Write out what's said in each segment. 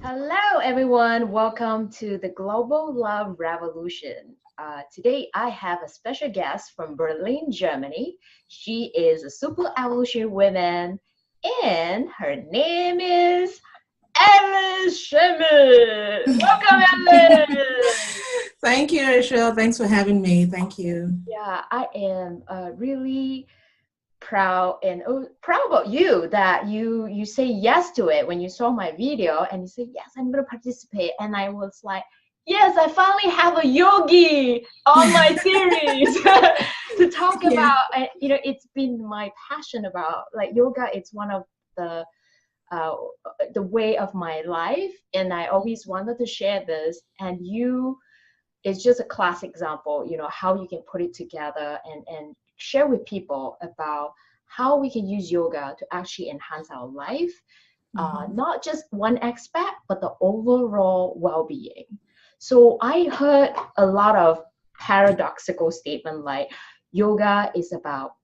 Hello, everyone. Welcome to the Global Love Revolution. Today, I have a special guest from Berlin, Germany. She is a super evolution woman, and her name is Alice Cheambe. Welcome, Alice. Thank you, Rachel. Thanks for having me. Thank you. Yeah, I am really proud and proud about you that you say yes to it when you saw my video and you say yes, I'm gonna participate, and I was like, yes, I finally have a yogi on my series to talk Yeah. about. And it's been my passion about like yoga. It's one of uh, the way of my life, and I always wanted to share this, and you it's just a classic example, how you can put it together and share with people about how we can use yoga to actually enhance our life, Mhm. not just one aspect, but the overall well-being. So I heard a lot of paradoxical statement like yoga is about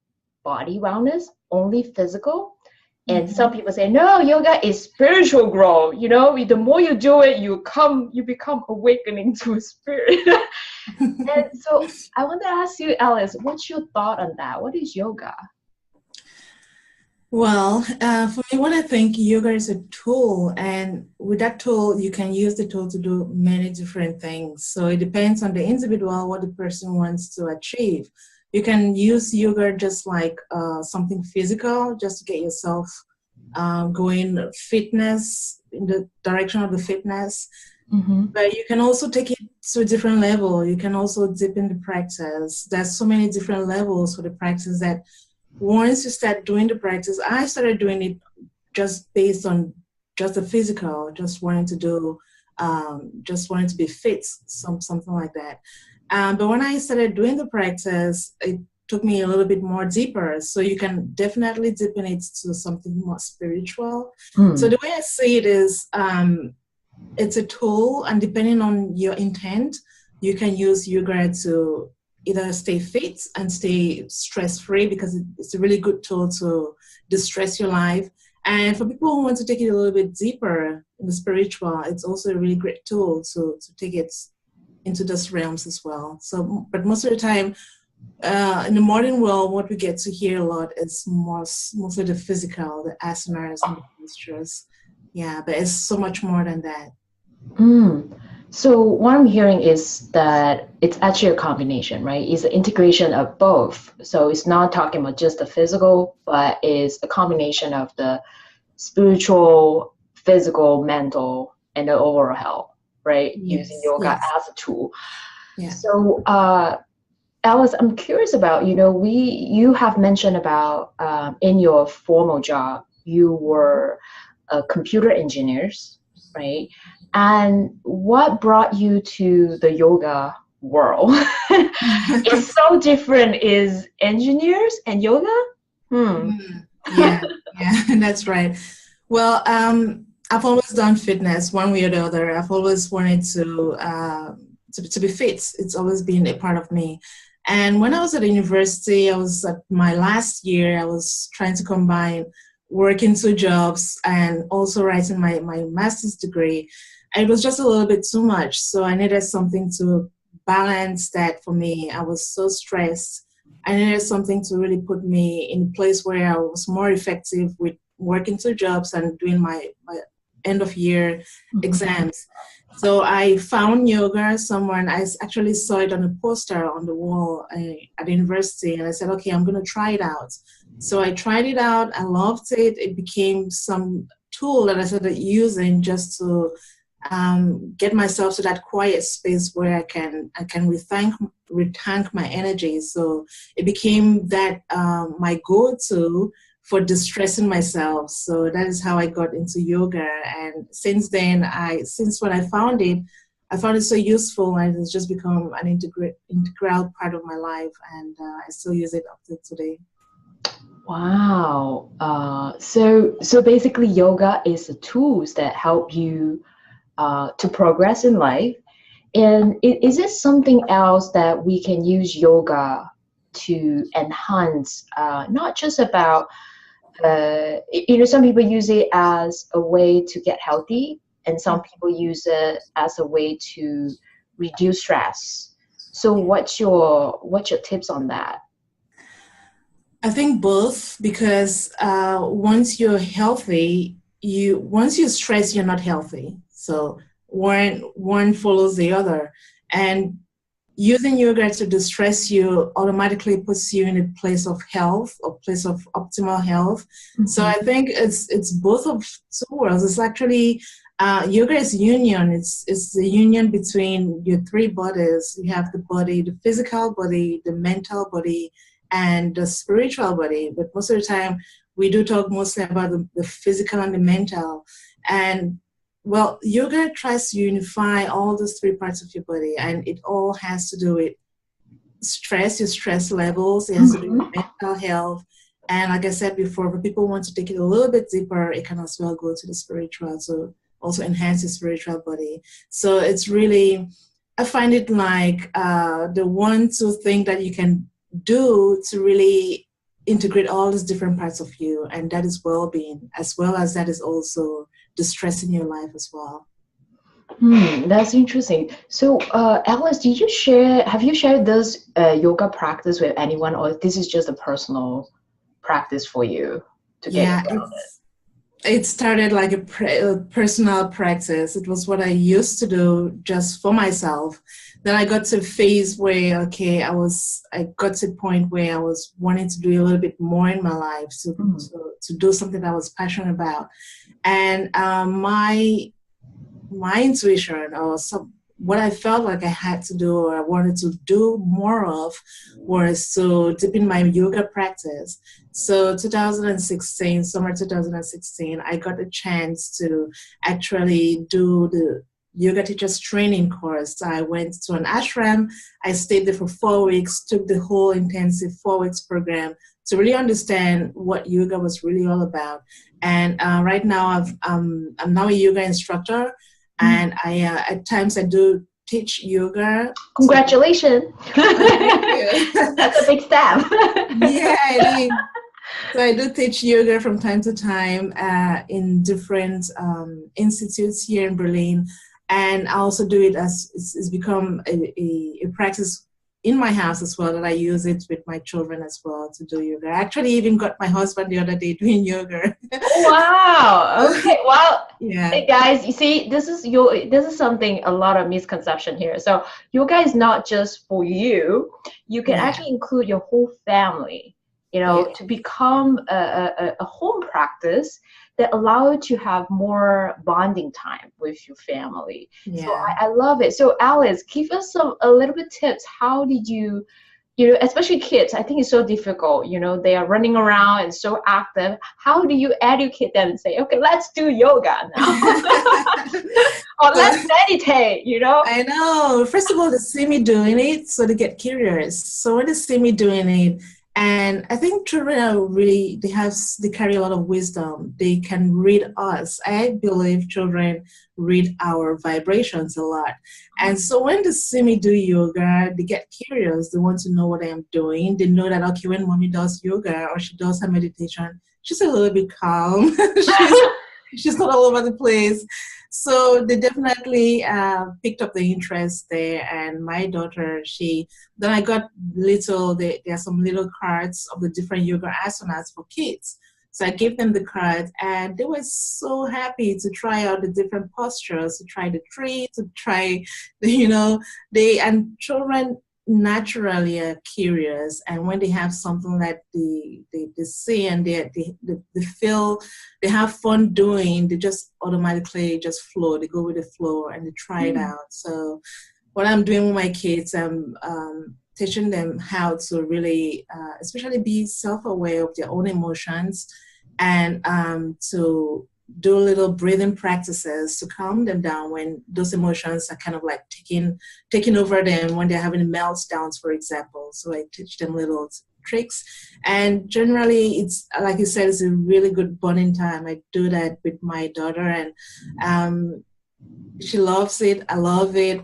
body wellness, only physical. And some Mhm. people say, no, yoga is spiritual growth. The more you do it, you become awakening to a spirit. And so I want to ask you, Alice, what's your thought on that? What is yoga? Well, for me, what I think yoga is a tool, and with that tool, you can use the tool to do many different things. So it depends on the individual, what the person wants to achieve. You can use yoga just like something physical, just to get yourself going fitness in the direction of the fitness. Mm-hmm. But you can also take it to a different level. You can also dip in the practice. There's so many different levels for the practice that once you start doing the practice, I started doing it just based on just the physical, just wanting to be fit, something like that. But when I started doing the practice, it took me a little bit more deeper. So you can definitely dip in it to something more spiritual. So Mm. the way I see it is, it's a tool, and depending on your intent, you can use yoga to either stay fit and stay stress free, because it's a really good tool to distress your life. And for people who want to take it a little bit deeper in the spiritual, it's also a really great tool to take it into those realms as well. So, but most of the time, in the modern world, what we get to hear a lot is mostly the physical, the asanas and the postures. Yeah, but it's so much more than that. Mm. So what I'm hearing is that it's actually a combination, right? It's an integration of both. So it's not talking about just the physical, but it's a combination of the spiritual, physical, mental, and the overall health, right? Using Yes, yoga yes, as a tool. yeah. So, Alice, I'm curious about, you have mentioned about in your formal job, you were a computer engineers, right? And what brought you to the yoga world? It's so different. Is engineers and yoga? Hmm. Mm, yeah, yeah, that's right. Well, I've always done fitness one way or the other. I've always wanted to be fit. It's always been a part of me. And when I was at university, I was at my last year. I was trying to combine working two jobs and also writing my master's degree. And it was just a little bit too much. So I needed something to balance that for me. I was so stressed. I needed something to really put me in a place where I was more effective with working two jobs and doing my end of year Mhm. exams. So I found yoga somewhere, and actually saw it on a poster on the wall at the university, and I said, okay, I'm going to try it out. So I tried it out. I loved it. It became some tool that I started using just to get myself to that quiet space where I can retank my energy. So it became that my go-to for distressing myself. So that is how I got into yoga. And since then, since when I found it so useful, and it's just become an integral part of my life. And I still use it up to today. Wow. So basically, yoga is the tools that help you to progress in life. And is it something else that we can use yoga to enhance, not just about, some people use it as a way to get healthy, and some people use it as a way to reduce stress. So what's your tips on that? I think both, because once you're healthy, once you stress, you're not healthy. So one follows the other, and using yoga to distress you automatically puts you in a place of health or place of optimal health. Mm-hmm. So I think it's both of two worlds. It's actually yoga is union. It's the union between your three bodies. You have the body, the physical body, the mental body, and the spiritual body. But most of the time, we do talk mostly about the physical and the mental. And well, yoga tries to unify all those three parts of your body, and it all has to do with stress, your stress levels. It has to do with mental health. And like I said before, if people want to take it a little bit deeper, it can as well go to the spiritual, so also enhance your spiritual body. So it's really, I find it like the 1-2 thing that you can do to really integrate all these different parts of you, and that is well-being, as well as that is also the stress in your life as well. That's interesting. So, Alice, have you shared this yoga practice with anyone, or this is just a personal practice for you to get Yeah, grounded? it started like a personal practice. It was what I used to do just for myself. Then I got to a phase where, okay, I got to a point where I was wanting to do a little bit more in my life, to do something that I was passionate about. And my intuition, or what I felt like I had to do, or I wanted to do more of, was to deepen my yoga practice. So 2016, summer 2016, I got a chance to actually do the yoga teachers training course. I went to an ashram. I stayed there for 4 weeks, took the whole intensive 4 weeks program to really understand what yoga was really all about. And right now I'm now a yoga instructor. And I at times I do teach yoga. Congratulations! That's a big step. Yeah, it is. So I do teach yoga from time to time in different institutes here in Berlin, and I also do it as it's become a practice in my house as well, that I use it with my children as well to do yoga. I actually even got my husband the other day doing yoga. Wow. Okay. Well, Yeah. hey guys, you see, this is something, a lot of misconception here. So yoga is not just for you. You can actually include your whole family, to become a home practice that allow you to have more bonding time with your family. Yeah. So I love it. So Alice, give us a little bit tips. How did you, especially kids, I think it's so difficult. They are running around and so active. How do you educate them and say, okay, let's do yoga now, or let's meditate? I know. First of all, they see me doing it, so they get curious. So when they see me doing it, and I think children are really, they carry a lot of wisdom. They can read us. I believe children read our vibrations a lot. And so when they see me do yoga, they get curious. They want to know what I am doing. They know that, okay, when mommy does yoga or she does her meditation, she's a little bit calm. she's not all over the place. So they definitely picked up the interest there. And my daughter, then I got there are some little cards of the different yoga asanas for kids. So I gave them the cards, and they were so happy to try out the different postures, to try the tree, to try and children naturally are curious, and when they have something that they see and they feel they have fun doing, they just automatically just flow. They go with the flow and they try it out. So what I'm doing with my kids, I'm teaching them how to really especially be self-aware of their own emotions, and to do little breathing practices to calm them down when those emotions are kind of like taking over them, when they're having meltdowns, for example. So I teach them little tricks, and generally it's, like you said, it's a really good bonding time. I do that with my daughter, and She loves it. I love it.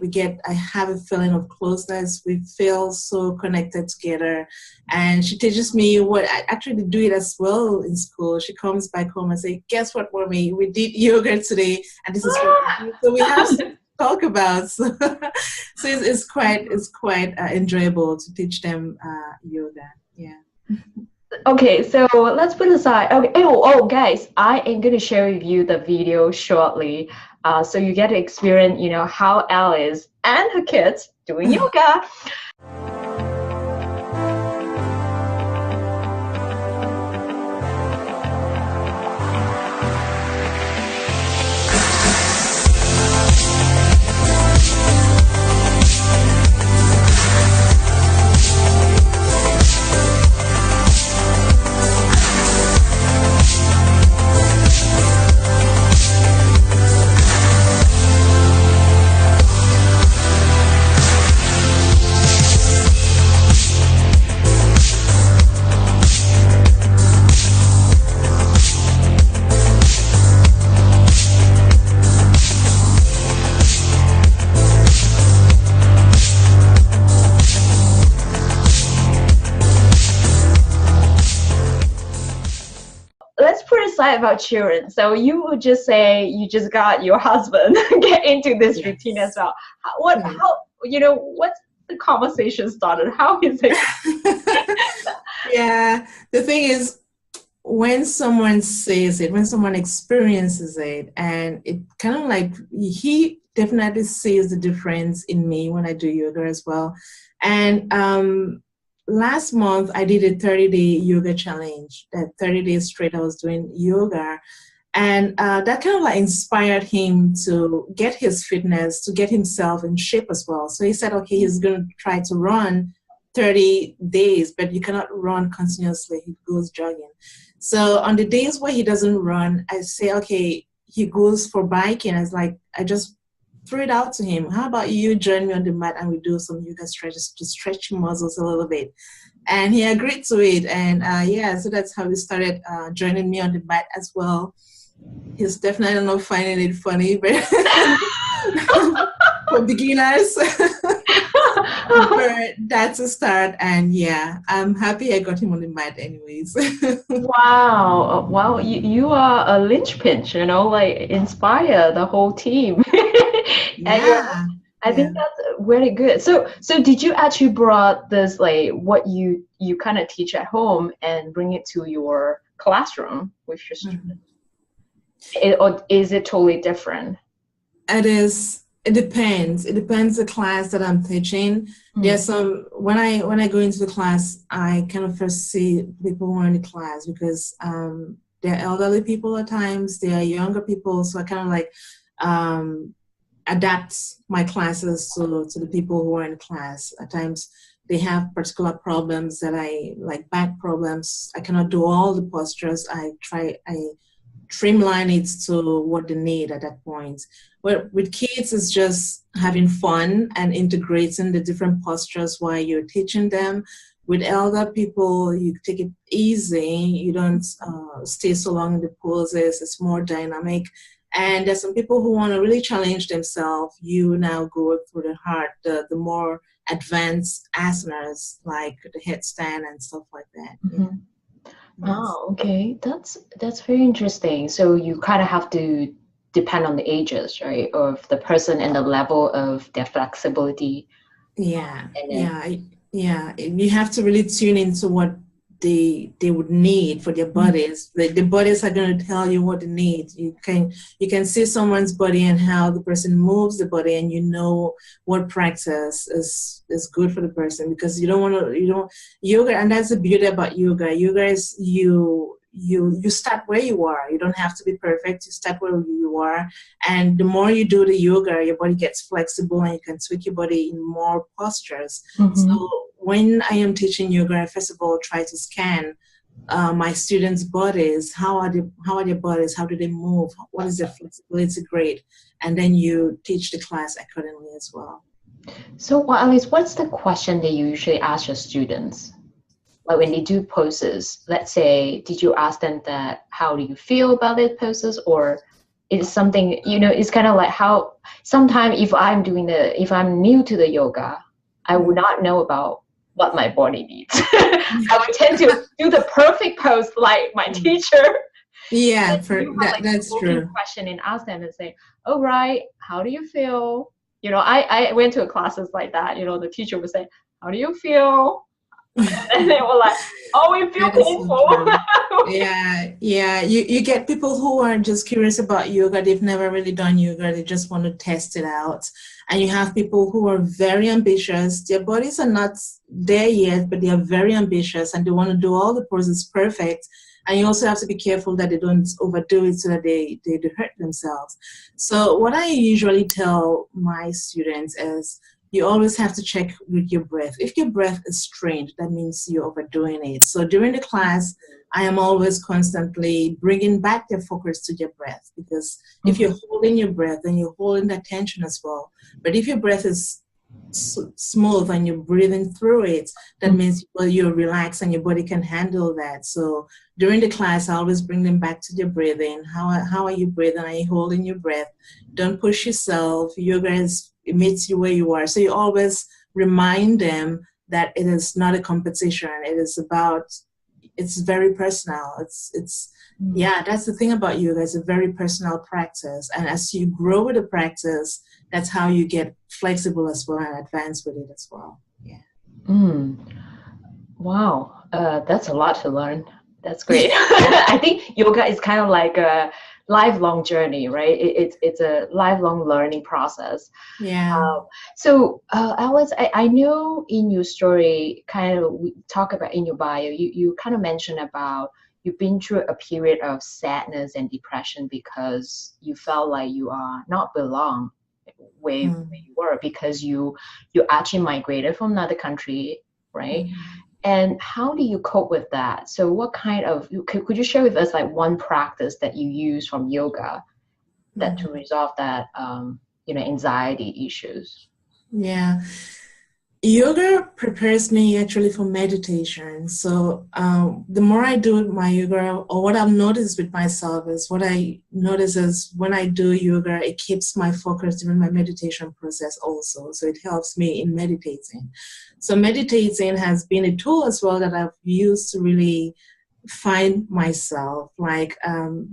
I have a feeling of closeness. We feel so connected together. And she teaches me what I actually do it as well in school. She comes back home and say, guess what, mommy? We did yoga today and this is what we do. So we have something to talk about. So it's quite enjoyable to teach them yoga. Yeah. Okay, so let's put aside. Okay, guys, I am going to share with you the video shortly, so you get to experience, how Alice and her kids doing yoga. Let's put aside about children. So you would just say you just got your husband get into this routine as well. What's the conversation started? How is it? Yeah, the thing is, when someone says it, when someone experiences it, and it kind of like he definitely sees the difference in me when I do yoga as well. And last month I did a 30-day yoga challenge. That 30 days straight I was doing yoga. And that kind of like inspired him to get his fitness, to get himself in shape as well. So he said, okay, he's going to try to run 30 days, but you cannot run continuously. He goes jogging. So on the days where he doesn't run, I say, okay, he goes for biking. I just threw it out to him. How about you join me on the mat and we do some yoga stretches to stretch your muscles a little bit? And he agreed to it. And so that's how he started joining me on the mat as well. He's definitely not finding it funny, but for beginners. But that's a start, and yeah, I'm happy I got him on the mat anyways. Wow. Well, you are a linchpin, like inspire the whole team. And I think that's really good. So did you actually brought this, like what you kind of teach at home and bring it to your classroom with your students? Or is it totally different? It is. It depends. It depends the class that I'm teaching. There's some when I go into the class, I kind of first see people who are in the class because they're elderly people at times. They are younger people, so I kind of like adapt my classes to the people who are in the class. At times, they have particular problems that I like back problems. I cannot do all the postures. I streamline it to what they need at that point. But with kids, it's just having fun and integrating the different postures while you're teaching them. With elder people, you take it easy. You don't stay so long in the poses. It's more dynamic. And there's some people who want to really challenge themselves. You now go through the more advanced asanas, like the headstand and stuff like that. Mm-hmm. Yeah. Oh, okay. That's very interesting. So you kind of have to depend on the ages, right, of the person and the level of their flexibility. Yeah, You have to really tune into what they would need for their bodies. The bodies are going to tell you what they need. You can see someone's body and how the person moves the body, and you know what practice is good for the person, because you don't yoga, and that's the beauty about yoga. Yoga is you start where you are. You don't have to be perfect. You start where you are, and the more you do the yoga, your body gets flexible and you can tweak your body in more postures. So when I am teaching yoga, I first of all try to scan my students' bodies. How are their bodies? How do they move? What is their flexibility grade? And then you teach the class accordingly as well. So, Alice, what's the question that you usually ask your students? Like when they do poses, let's say, did you ask them that, how do you feel about their poses, or it's something, it's kind of like how sometimes if I'm new to the yoga, I would not know about what my body needs. I would tend to do the perfect pose like my teacher. Yeah, You have like that's provoking true. question and ask them and say, "All right, how do you feel?" I went to classes like that. The teacher would say, "How do you feel?" And they were like, "Oh, we feel That is so painful." true. Yeah, yeah. You get people who are just curious about yoga. They've never really done yoga. They just want to test it out. And you have people who are very ambitious. Their bodies are not there yet, but they are very ambitious and they want to do all the poses perfect. And you also have to be careful that they don't overdo it so that they hurt themselves. So what I usually tell my students is you always have to check with your breath. If your breath is strained, that means you're overdoing it. So during the class, I am always constantly bringing back their focus to your breath, because if you're holding your breath, then you're holding that tension as well. But if your breath is smooth and you're breathing through it, that means you're relaxed and your body can handle that. So during the class, I always bring them back to their breathing. How are you breathing? Are you holding your breath? Don't push yourself. Yoga it meets you where you are. So you always remind them that it is not a competition. It's very personal. Yeah, that's the thing about yoga. It's a very personal practice. And as you grow with the practice, that's how you get flexible as well and advance with it as well. Yeah. Wow. That's a lot to learn. That's great. I think yoga is kind of like a lifelong journey, right? It's a lifelong learning process. Yeah. So, Alice, I know in your story, kind of we talk about in your bio, you kind of mentioned about you've been through a period of sadness and depression because you felt like you are not belong where you were, because you actually migrated from another country, right? And how do you cope with that? So what kind of, could you share with us like one practice that you use from yoga that to resolve that, anxiety issues? Yeah. Yoga prepares me actually for meditation. So the more I do my yoga, or what I've noticed with myself is what I notice is when I do yoga, it keeps my focus during my meditation process also. So it helps me in meditating. So meditating has been a tool as well that I've used to really find myself. Like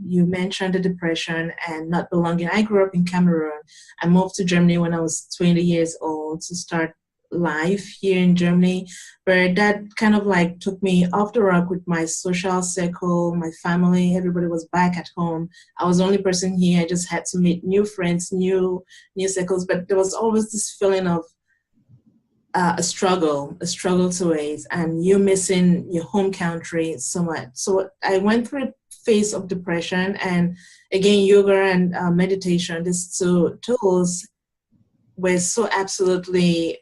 you mentioned the depression and not belonging. I grew up in Cameroon. I moved to Germany when I was 20 years old to start life here in Germany, but that kind of like took me off the rock with my social circle, my family. Everybody was back at home. I was the only person here. I just had to meet new friends, new circles, but there was always this feeling of a struggle to it, and you missing your home country so much. So I went through a phase of depression, and again, yoga and meditation, these two tools were so absolutely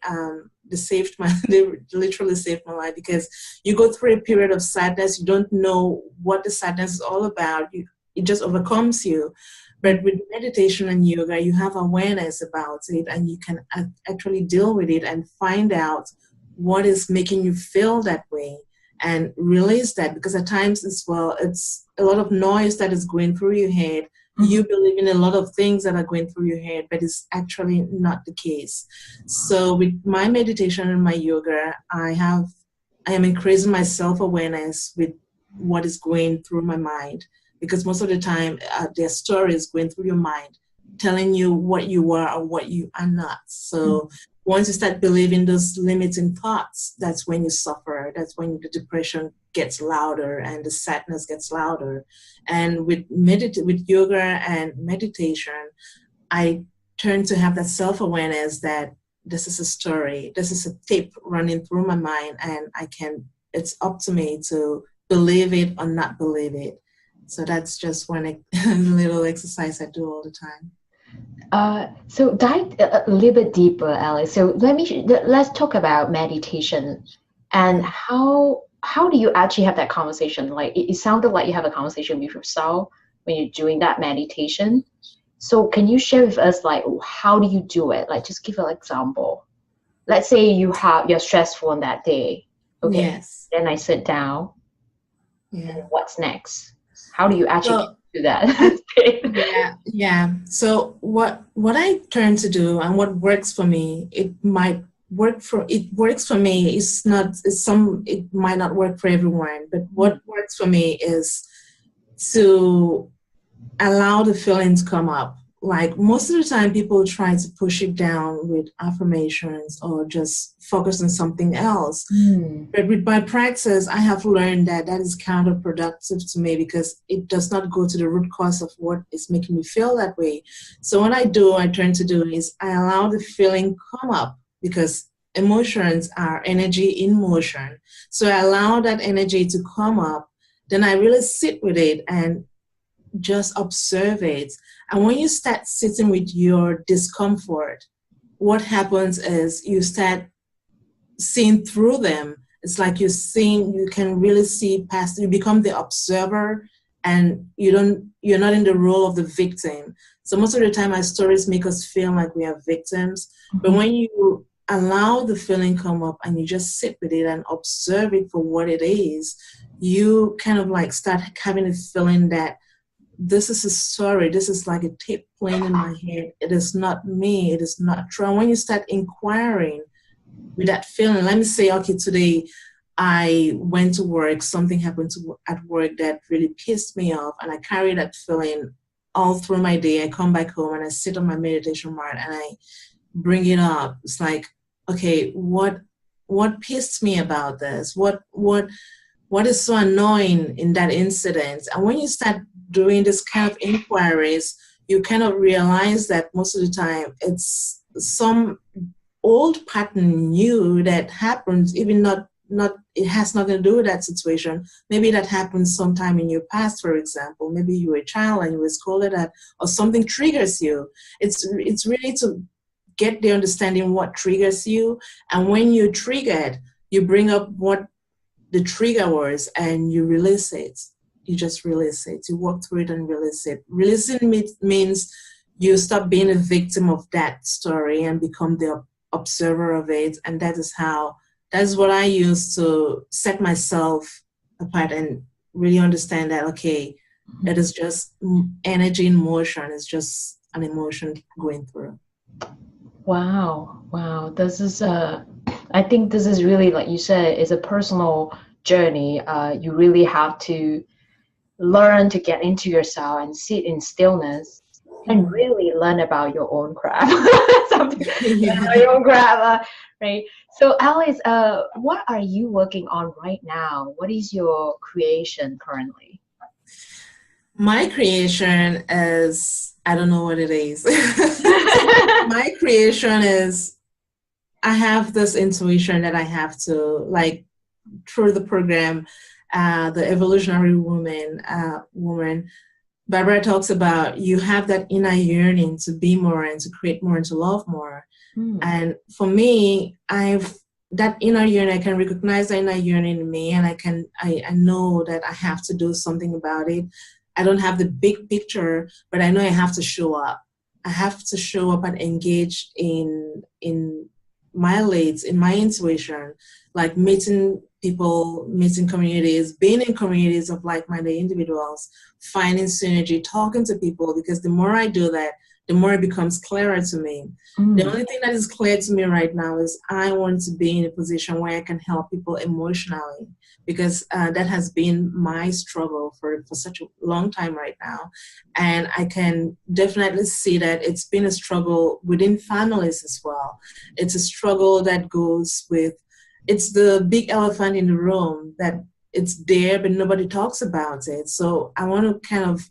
they literally saved my life, because you go through a period of sadness, you don't know what the sadness is all about, it just overcomes you. But with meditation and yoga, you have awareness about it, and you can actually deal with it and find out what is making you feel that way and release that, because at times as well, it's a lot of noise that is going through your head. You believe in a lot of things that are going through your head, but it's actually not the case. So with my meditation and my yoga, I am increasing my self-awareness with what is going through my mind, because most of the time there are stories going through your mind telling you what you are or what you are not. So once you start believing those limiting thoughts, that's when you suffer. That's when the depression gets louder and the sadness gets louder. And with yoga and meditation, I turn to have that self-awareness that this is a story, this is a tape running through my mind, and it's up to me to believe it or not believe it. So that's just one little exercise I do all the time. So dive a little bit deeper, Alice. So let's talk about meditation and how do you actually have that conversation? Like it sounded like you have a conversation with yourself when you're doing that meditation. So can you share with us like how do you do it? Like just give an example. Let's say you're stressful on that day. Okay. Yes. Then I sit down. Yeah. And what's next? How do you actually? to that state. Yeah. So what I turn to do and what works for me, it works for me. It might not work for everyone, but what works for me is to allow the feeling to come up. Like most of the time, people try to push it down with affirmations or just focus on something else. Mm. But with my practice, I have learned that that is counterproductive to me because it does not go to the root cause of what is making me feel that way. So what I turn to do is I allow the feeling come up because emotions are energy in motion. So I allow that energy to come up. Then I really sit with it and just observe it. And when you start sitting with your discomfort, what happens is you start seeing through them. It's like you can really see past, you become the observer and you're not in the role of the victim. So most of the time our stories make us feel like we are victims. But when you allow the feeling come up and you just sit with it and observe it for what it is, you kind of like start having a feeling that this is a story. This is like a tape playing in my head. It is not me. It is not true. And when you start inquiring with that feeling, let me say, okay, today I went to work, something happened at work that really pissed me off, and I carry that feeling all through my day. I come back home and I sit on my meditation mat and I bring it up. It's like, okay, what pissed me about this? What is so annoying in that incident? And when you start doing this kind of inquiries, you kind of realize that most of the time it's some old pattern new that happens, even not it has nothing to do with that situation. Maybe that happened sometime in your past, for example. Maybe you were a child and you were scolded at, or something triggers you. It's really to get the understanding what triggers you. And when you're triggered, you bring up what the trigger was and you release it. You just release it. You walk through it and release it. Releasing means you stop being a victim of that story and become the observer of it. And that's what I use to set myself apart and really understand that, okay, it is just energy in motion. It's just an emotion going through. Wow. This is I think this is really, like you said, is a personal journey. You really have to learn to get into yourself and sit in stillness and really learn about your own craft. Something about your own craft, right? So, Alice, what are you working on right now? What is your creation currently? My creation is, I don't know what it is. My creation is, I have this intuition that I have to, like, through the program, the evolutionary woman, Barbara talks about you have that inner yearning to be more and to create more and to love more. And for me, that inner yearning, I can recognize the inner yearning in me, and I know that I have to do something about it. I don't have the big picture, but I know I have to show up. I have to show up and engage in my leads, in my intuition, like meeting people, meeting communities, being in communities of like-minded individuals, finding synergy, talking to people, because the more I do that, the more it becomes clearer to me. The only thing that is clear to me right now is I want to be in a position where I can help people emotionally, because that has been my struggle for such a long time right now. And I can definitely see that it's been a struggle within families as well. It's a struggle that goes with, it's the big elephant in the room that it's there, but nobody talks about it. So I want to kind of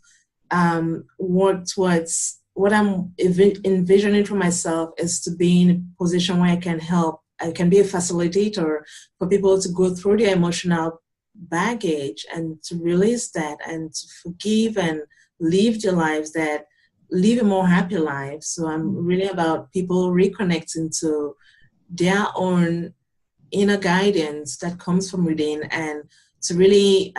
work towards what I'm envisioning for myself is to be in a position where I can help. I can be a facilitator for people to go through their emotional baggage and to release that and to forgive and live their lives, that live a more happy life. So I'm really about people reconnecting to their own inner guidance that comes from within, and to really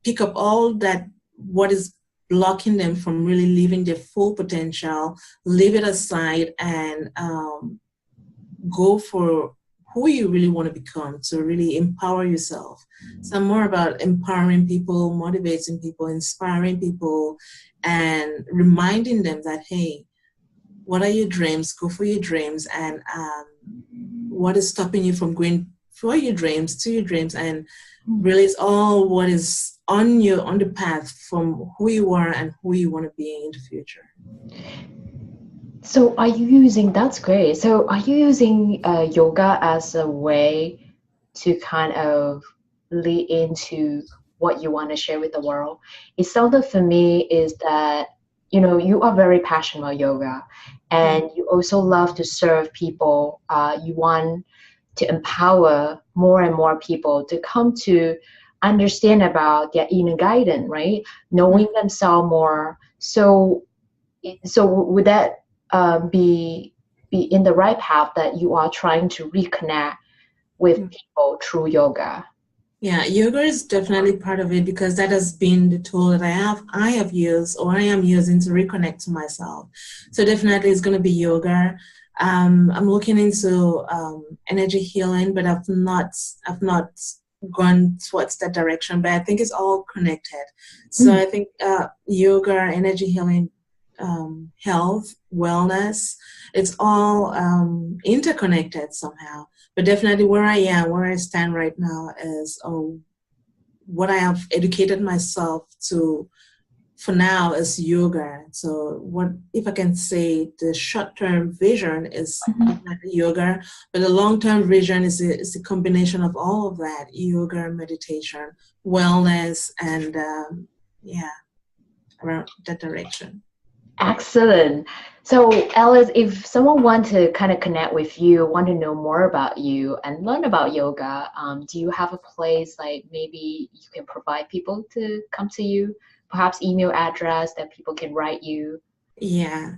pick up all that, what is blocking them from really living their full potential, leave it aside, and go for who you really want to become, to really empower yourself. So I'm more about empowering people, motivating people, inspiring people, and reminding them that, hey, what are your dreams? Go for your dreams. And what is stopping you from going for your dreams, to your dreams, and really it's all what is on the path from who you are and who you want to be in the future. So are you using, that's great. So are you using yoga as a way to kind of lead into what you want to share with the world? It sounded for me is that, you know, you are very passionate about yoga and you also love to serve people. You want to empower more and more people to come to understand about their inner guidance, right? Knowing themselves more. So would that be in the right path that you are trying to reconnect with people through yoga? Yeah, yoga is definitely part of it because that has been the tool that I have used or I am using to reconnect to myself. So definitely it's going to be yoga. I'm looking into energy healing, but I've not gone towards that direction. But I think it's all connected. So I think yoga, energy healing, health, wellness, it's all interconnected somehow. But definitely where I stand right now is what I have educated myself to for now is yoga. So what if I can say the short-term vision is definitely yoga, but the long-term vision is a combination of all of that: yoga, meditation, wellness, and around that direction. Excellent. So, Alice, if someone want to kind of connect with you, want to know more about you and learn about yoga, do you have a place like maybe you can provide people to come to you? Perhaps email address that people can write you. Yeah.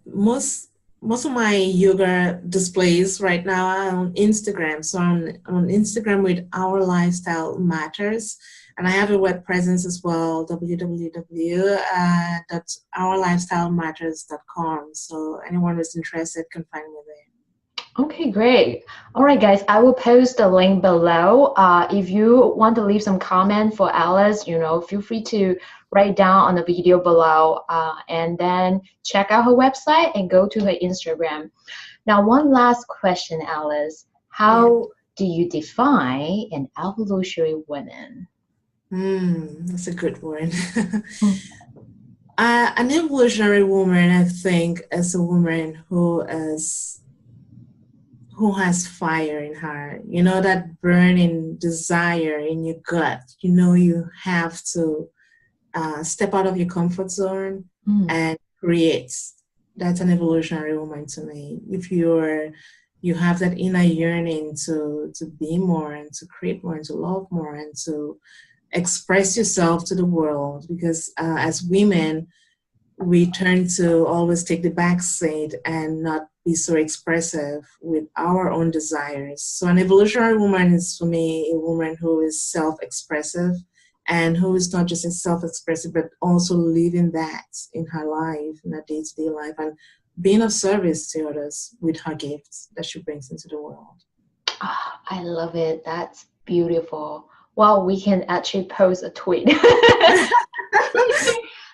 Most of my yoga displays right now are on Instagram. So I'm on Instagram with Our Lifestyle Matters. And I have a web presence as well, www.ourlifestylematters.com. So anyone who's interested can find me there. Okay, great. All right, guys, I will post the link below. If you want to leave some comment for Alice, you know, feel free to write down on the video below and then check out her website and go to her Instagram. Now, one last question, Alice. Yeah. How do you define an evolutionary woman? That's a good one. An evolutionary woman, I think, is a woman who has fire in her, you know, that burning desire in your gut. You know, you have to step out of your comfort zone and create. That's an evolutionary woman to me. If you have that inner yearning to be more and to create more and to love more and to express yourself to the world, because as women, we tend to always take the back seat and not be so expressive with our own desires. So an evolutionary woman is, for me, a woman who is self-expressive and who is not just self-expressive, but also living that in her life, in her day-to-day life, and being of service to others with her gifts that she brings into the world. Oh, I love it. That's beautiful. Well, we can actually post a tweet.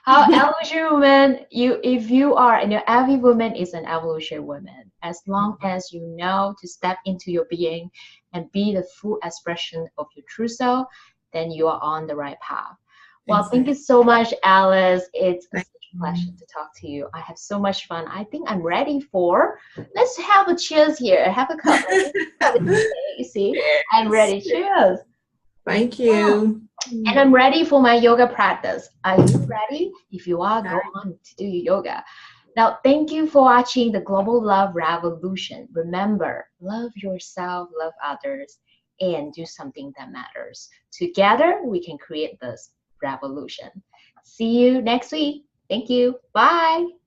How evolutionary woman you if you are and every woman is an evolutionary woman as long as you know to step into your being and be the full expression of your true self, then you are on the right path. Well, thank you Exactly. so much, Alice. It's such Thank a you. pleasure to talk to you. I have so much fun. I think I'm ready for, let's have a cheers here. Have a cup. Have a tea. You see, I'm Yes. ready. Cheers. Thank Wow. you. And I'm ready for my yoga practice. Are you ready? If you are, go on to do your yoga. Now, thank you for watching the Global Love Revolution. Remember, love yourself, love others, and do something that matters. Together, we can create this revolution. See you next week. Thank you. Bye.